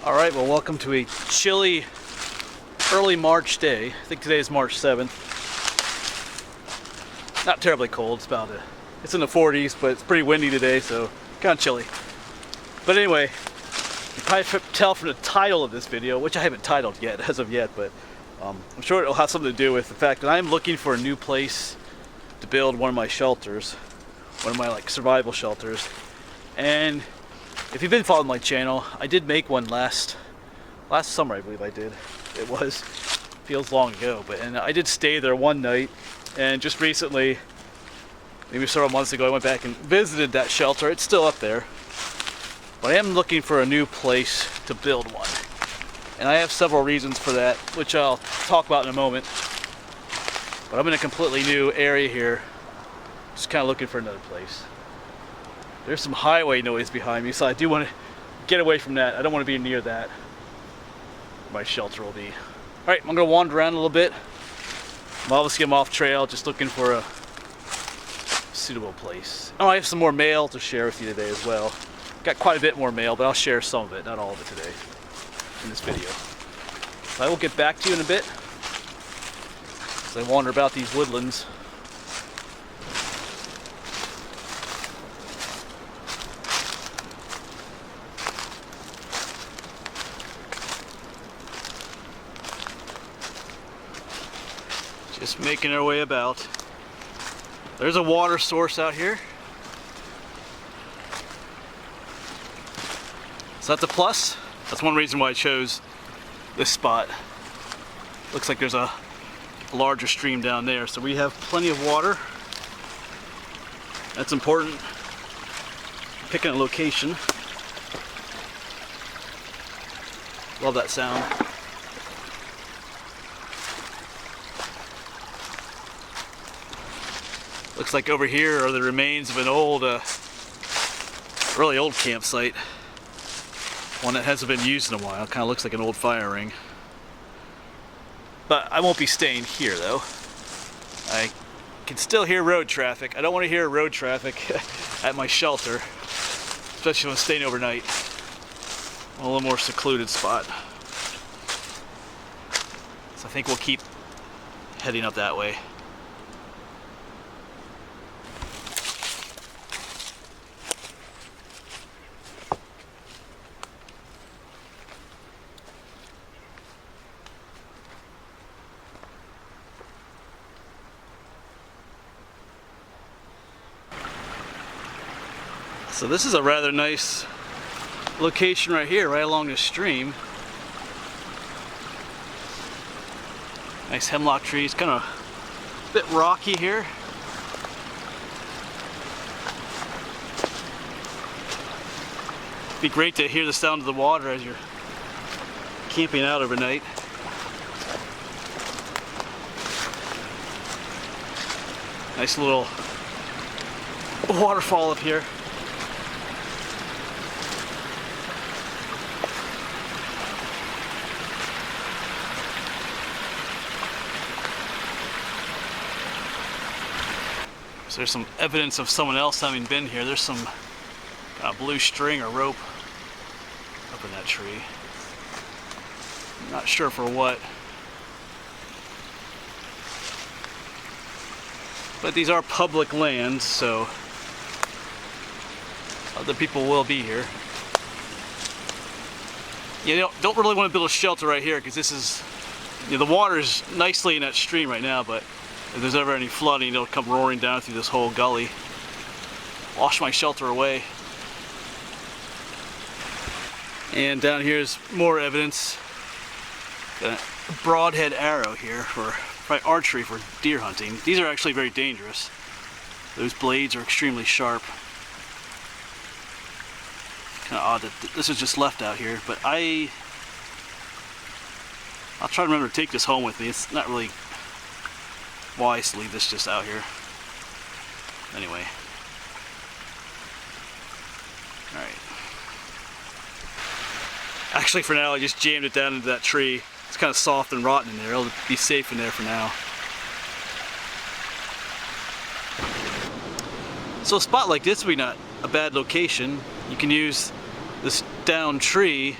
Alright, well, welcome to a chilly early March day. I think today is March 7th. Not terribly cold, it's in the 40s, but it's pretty windy today, so kind of chilly. But anyway, you can probably tell from the title of this video, which I haven't titled yet, as of yet, but I'm sure it'll have something to do with the fact that I'm looking for a new place to build one of my shelters, one of my survival shelters. And if you've been following my channel, I did make one last summer, I believe I did. It feels long ago, and I did stay there one night, and just recently, maybe several months ago, I went back and visited that shelter. It's still up there, but I am looking for a new place to build one. And I have several reasons for that, which I'll talk about in a moment. But I'm in a completely new area here, just kind of looking for another place. There's some highway noise behind me, so I do want to get away from that. I don't want to be near that. My shelter will be. Alright, I'm going to wander around a little bit. I'm obviously off trail, just looking for a suitable place. Oh, I have some more mail to share with you today as well. Got quite a bit more mail, but I'll share some of it, not all of it today, in this video. So I will get back to you in a bit as I wander about these woodlands. Just making our way about. There's a water source out here. So that's a plus. That's one reason why I chose this spot. Looks like there's a larger stream down there, so we have plenty of water. That's important. Picking a location. Love that sound. Looks like over here are the remains of an old, really old campsite. One that hasn't been used in a while. Kind of looks like an old fire ring. But I won't be staying here though. I can still hear road traffic. I don't want to hear road traffic at my shelter, especially when I'm staying overnight. A little more secluded spot. So I think we'll keep heading up that way. So this is a rather nice location right here, right along the stream. Nice hemlock trees, kind of a bit rocky here. It'd be great to hear the sound of the water as you're camping out overnight. Nice little waterfall up here. So there's some evidence of someone else having been here. There's some blue string or rope up in that tree. I'm not sure for what. But these are public lands, so other people will be here. You don't really want to build a shelter right here because this is, the water's nicely in that stream right now, but if there's ever any flooding, it'll come roaring down through this whole gully. Wash my shelter away. And down here is more evidence. Got a broadhead arrow here for archery for deer hunting. These are actually very dangerous. Those blades are extremely sharp. Kind of odd that this is just left out here, but I'll try to remember to take this home with me. It's not really wise to leave this just out here. Anyway. Alright. Actually, for now, I just jammed it down into that tree. It's kind of soft and rotten in there. It'll be safe in there for now. So a spot like this would be not a bad location. You can use this down tree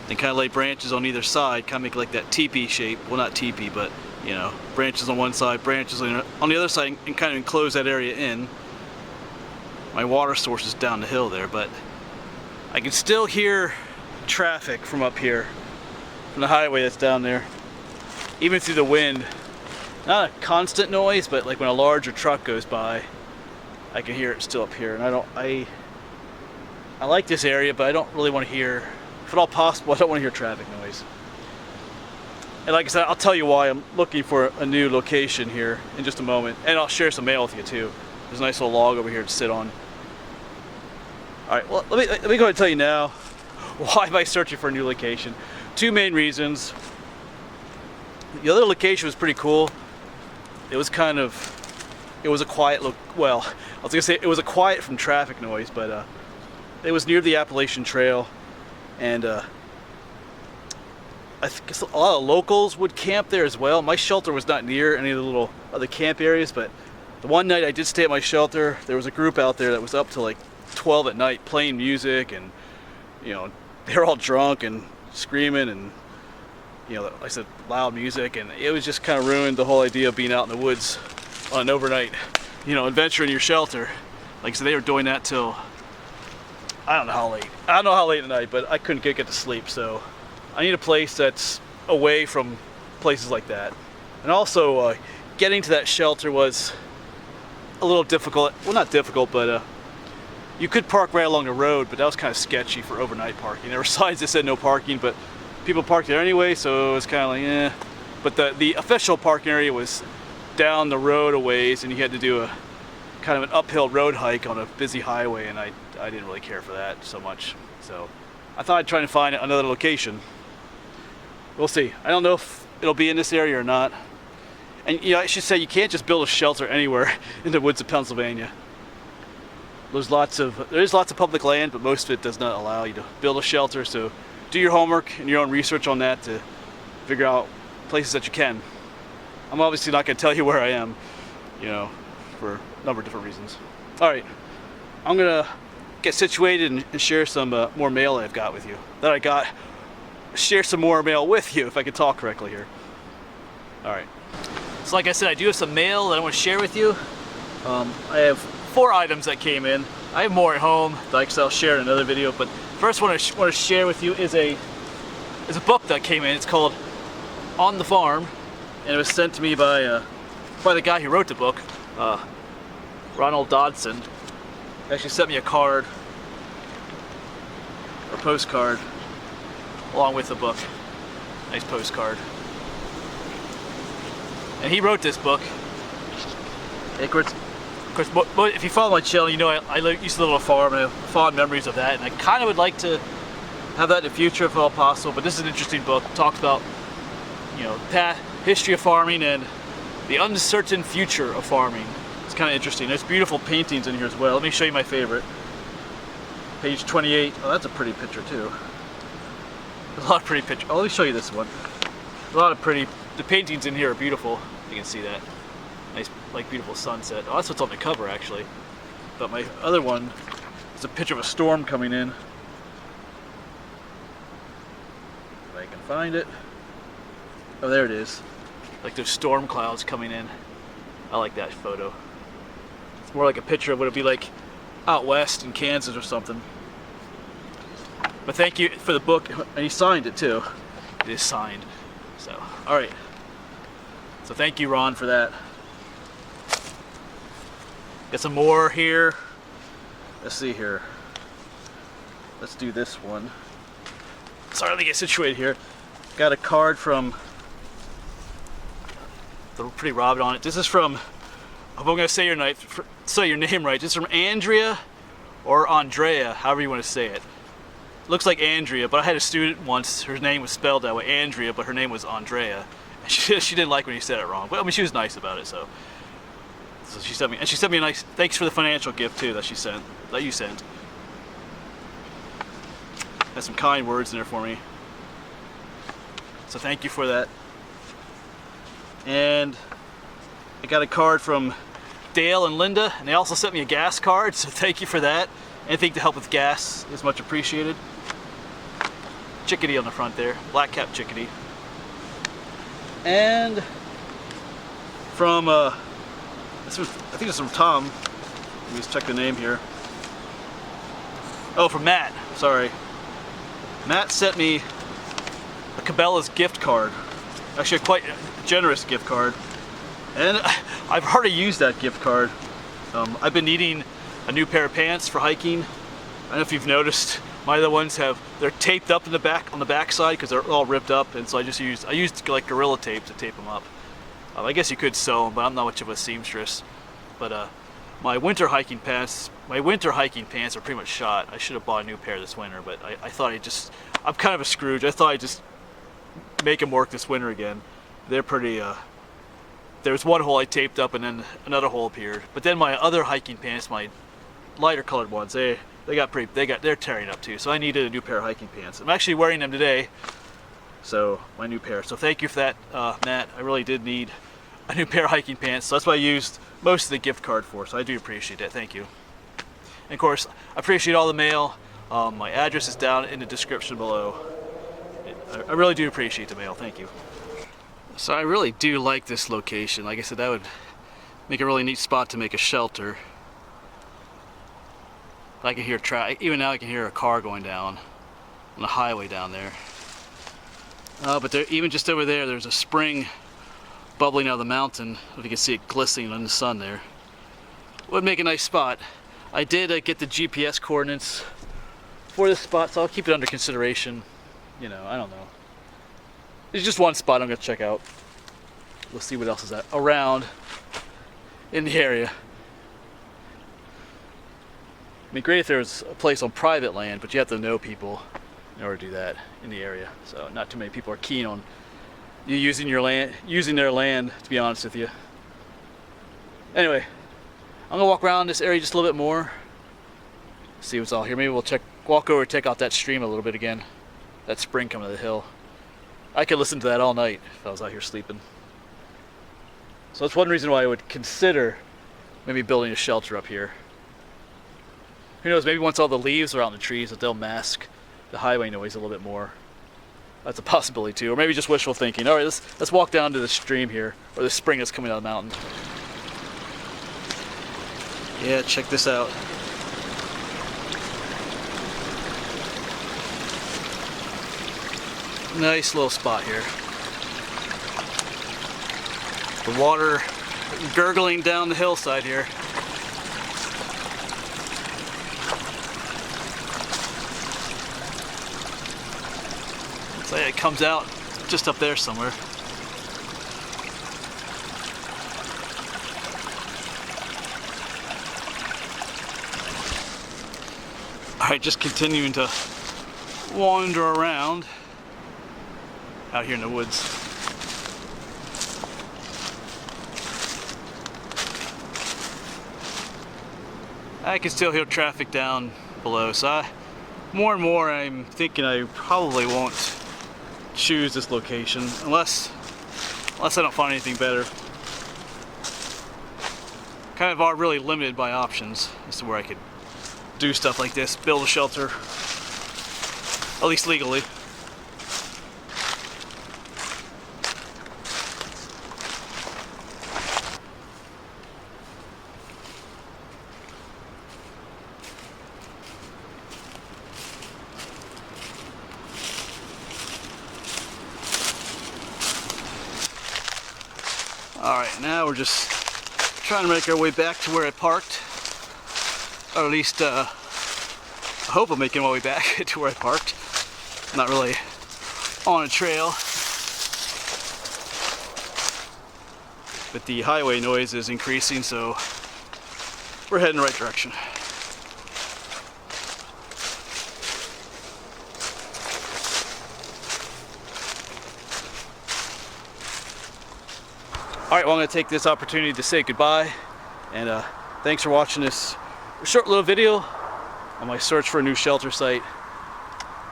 then kind of lay branches on either side, kind of make like that teepee shape. Well, not teepee, but you know, branches on one side, branches on the other side, and kind of enclose that area in. My water source is down the hill there, but I can still hear traffic from up here, from the highway that's down there, even through the wind. Not a constant noise, but like when a larger truck goes by, I can hear it still up here. And I like this area, but I don't really want to hear, if at all possible, I don't want to hear traffic noise. And like I said, I'll tell you why I'm looking for a new location here in just a moment. And I'll share some mail with you too. There's a nice little log over here to sit on. Alright, well, let me go ahead and tell you now, why am I searching for a new location? Two main reasons. The other location was pretty cool. It was a quiet look. Well, I was gonna say it was a quiet from traffic noise, but it was near the Appalachian Trail, and I guess a lot of locals would camp there as well. My shelter was not near any of the little other camp areas, but the one night I did stay at my shelter, there was a group out there that was up to like 12 at night playing music, and you know, they were all drunk and screaming, and you know, like I said, loud music, and it was just kind of ruined the whole idea of being out in the woods on an overnight, you know, adventure in your shelter. Like I said, they were doing that till I don't know how late. I don't know how late at night, but I couldn't get to sleep, so I need a place that's away from places like that. And also, getting to that shelter was a little difficult. Well, not difficult, but you could park right along the road, but that was kind of sketchy for overnight parking. There were signs that said no parking, but people parked there anyway, so it was kind of like, eh. But the official parking area was down the road a ways, and you had to do a kind of an uphill road hike on a busy highway, and I didn't really care for that so much. So I thought I'd try to find another location. We'll see. I don't know if it'll be in this area or not. And you know, I should say, you can't just build a shelter anywhere in the woods of Pennsylvania. There is lots of public land, but most of it does not allow you to build a shelter, so do your homework and your own research on that to figure out places that you can. I'm obviously not going to tell you where I am, you know, for a number of different reasons. Alright, I'm going to get situated and share some more mail I've got with you. Share some more mail with you, if I can talk correctly here. Alright. So like I said, I do have some mail that I want to share with you. I have 4 items that came in. I have more at home that I'll share in another video, but first one I want to share with you is a book that came in. It's called On the Farm, and it was sent to me by the guy who wrote the book, Ronald Dodson. He actually sent me a card, or postcard, along with the book. Nice postcard. And he wrote this book. Of course, if you follow my channel, you know I used to live on a farm, and I have fond memories of that, and I kind of would like to have that in the future if at all possible. But this is an interesting book. It talks about, you know, history of farming and the uncertain future of farming. It's kind of interesting. There's beautiful paintings in here as well. Let me show you my favorite. Page 28. Oh, that's a pretty picture too. There's a lot of pretty pictures. Oh, let me show you this one. A lot of pretty. The paintings in here are beautiful. You can see that. Nice, like, beautiful sunset. Oh, that's what's on the cover, actually. But my other one is a picture of a storm coming in. If I can find it. Oh, there it is. Like there's storm clouds coming in. I like that photo. It's more like a picture of what it'd be like out west in Kansas or something. But thank you for the book, and he signed it too. It is signed. So, alright. So thank you, Ron, for that. Got some more here. Let's see here. Let's do this one. Sorry, let me get situated here. Got a card from the pretty Robin on it. This is from, I hope I'm going to say your name right. This is from Andrea or Andrea, however you want to say it. Looks like Andrea, but I had a student once, her name was spelled that way, Andrea, but her name was Andrea. And she didn't like when you said it wrong. But I mean, she was nice about it, so she sent me, a nice, thanks for the financial gift too that you sent. Had some kind words in there for me. So thank you for that. And I got a card from Dale and Linda, and they also sent me a gas card, so thank you for that. Anything to help with gas is much appreciated. chickadee on the front there, black-capped chickadee. And from, I think it's from Tom. Let me just check the name here. Oh, from Matt, sorry. Matt sent me a Cabela's gift card. Actually, a quite generous gift card. And I've already used that gift card. I've been needing a new pair of pants for hiking. I don't know if you've noticed, my other ones they're taped up in the back, on the back side, because they're all ripped up, and so I used like Gorilla Tape to tape them up. I guess you could sew them, but I'm not much of a seamstress. But my winter hiking pants are pretty much shot. I should have bought a new pair this winter, but I thought I'm kind of a Scrooge. I thought I'd just make them work this winter again. They're pretty, there's one hole I taped up and then another hole appeared. But then my other hiking pants, my lighter colored ones, they're tearing up too. So I needed a new pair of hiking pants. I'm actually wearing them today. So my new pair. So thank you for that, Matt. I really did need a new pair of hiking pants. So that's what I used most of the gift card for. So I do appreciate that. Thank you. And of course, I appreciate all the mail. My address is down in the description below. I really do appreciate the mail. Thank you. So I really do like this location. Like I said, that would make a really neat spot to make a shelter. I can hear even now I can hear a car going down on the highway down there. But even just over there, there's a spring bubbling out of the mountain. If you can see it glistening in the sun there. Would make a nice spot. I did get the GPS coordinates for this spot, so I'll keep it under consideration. You know, I don't know. There's just one spot I'm going to check out. We'll see what else is around in the area. I mean, great if there was a place on private land, but you have to know people in order to do that in the area. So not too many people are keen on you using their land, to be honest with you. Anyway, I'm gonna walk around this area just a little bit more, see what's all here. Maybe we'll walk over and check out that stream a little bit again, that spring coming to the hill. I could listen to that all night if I was out here sleeping. So that's one reason why I would consider maybe building a shelter up here. Who knows, maybe once all the leaves are out in the trees, that they'll mask the highway noise a little bit more. That's a possibility too. Or maybe just wishful thinking. All right, let's walk down to the stream here, or the spring that's coming out of the mountain. Yeah, check this out. Nice little spot here. The water gurgling down the hillside here. So yeah, it comes out just up there somewhere. Alright, just continuing to wander around out here in the woods. I can still hear traffic down below, so more and more I'm thinking I probably won't choose this location unless I don't find anything better. Kind of are really limited by options as to where I could do stuff like this, build a shelter, at least legally. Alright, now we're just trying to make our way back to where I parked. Or at least, I hope I'm making my way back to where I parked. I'm not really on a trail. But the highway noise is increasing, so we're heading in the right direction. Alright, well, I'm going to take this opportunity to say goodbye, and thanks for watching this short little video on my search for a new shelter site.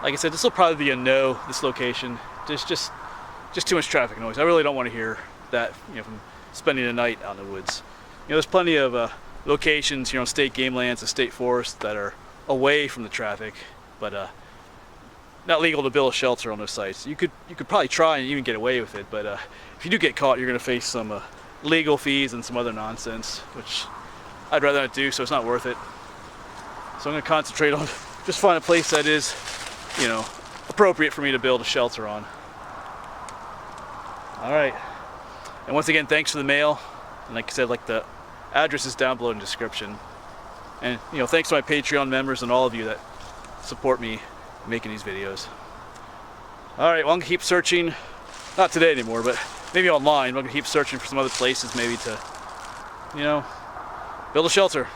Like I said, this will probably be a no, this location. Just too much traffic noise. I really don't want to hear that, you know, from spending the night out in the woods. You know, there's plenty of locations, you know, state game lands and state forests that are away from the traffic, but not legal to build a shelter on those sites. You could probably try and even get away with it, but if you do get caught, you're going to face some legal fees and some other nonsense, which I'd rather not do, so it's not worth it. So I'm going to concentrate on just find a place that is, you know, appropriate for me to build a shelter on. All right. And once again, thanks for the mail. And like I said, like the address is down below in the description. And you know, thanks to my Patreon members and all of you that support me making these videos. All right, well, I'm gonna keep searching, not today anymore, but maybe online. I'm gonna keep searching for some other places maybe to, you know, build a shelter,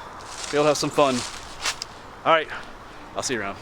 be able to have some fun. All right, I'll see you around.